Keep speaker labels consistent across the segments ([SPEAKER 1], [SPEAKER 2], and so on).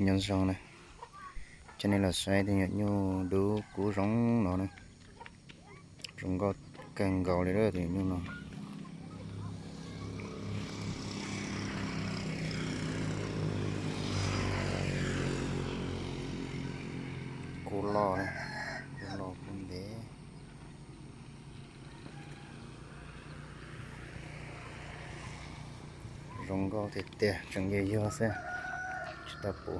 [SPEAKER 1] nhân sông này, cho nên là sai thì nhận như đủ cú rong nó này, rong có càng gạo này đó thì như nó cú lo này, cú lo cũng để rong có thịt tè chẳng gì vô xe, chúng ta bù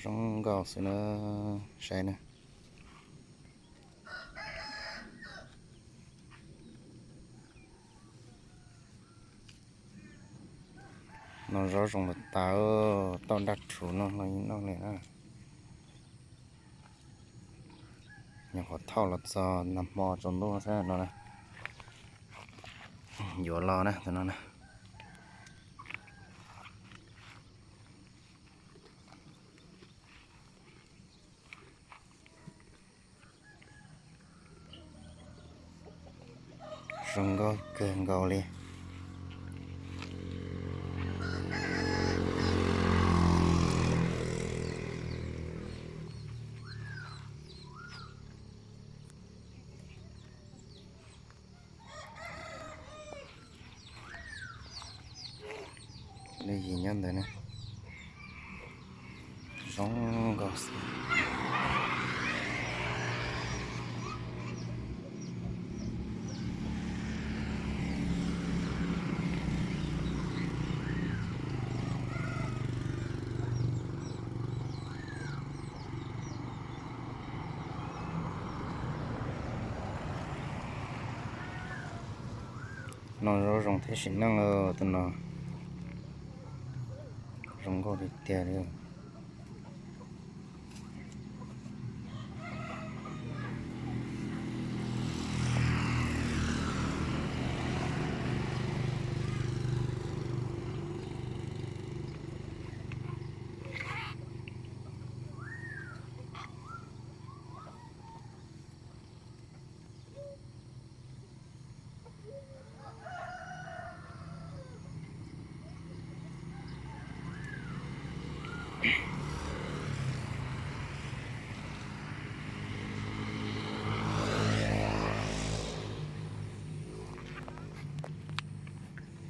[SPEAKER 1] rong gạo sẽ nó sai nè, nó rõ ràng là tao đặt chủ nó này nè, nhà họ thao là do nằm mò trong đó sẽ nó này, vừa lo nè thì nó nè, rong có càng gạo liền. Đây gì nhân đấy nè, rong gạo nó rõ ràng thế xin năng ở tụi nó rong có thịt tè đấy,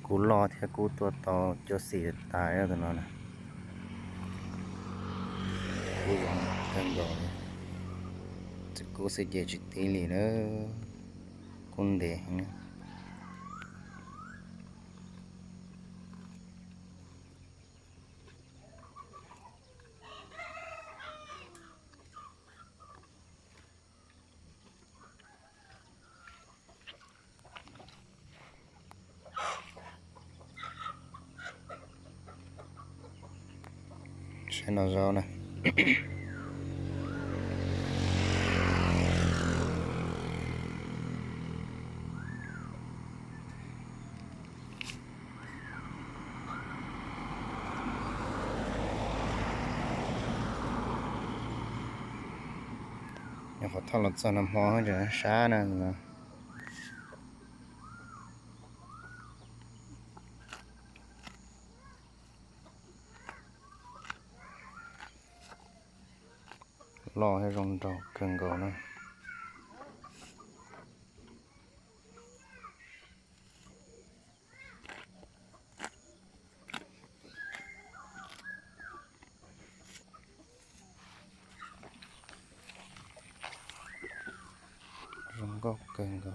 [SPEAKER 1] cú lo theo cú tua to cho xì tài đó tụi nó nè, cú rong càng gạo này, cú sẽ dễ chỉ tí lì nữa, con để nè. Sẽ nó rau này. Nhà họ thao lật ra nằm hoa rồi xá nè, lo hay rong trâu cần gạo nè, rong có cần gạo.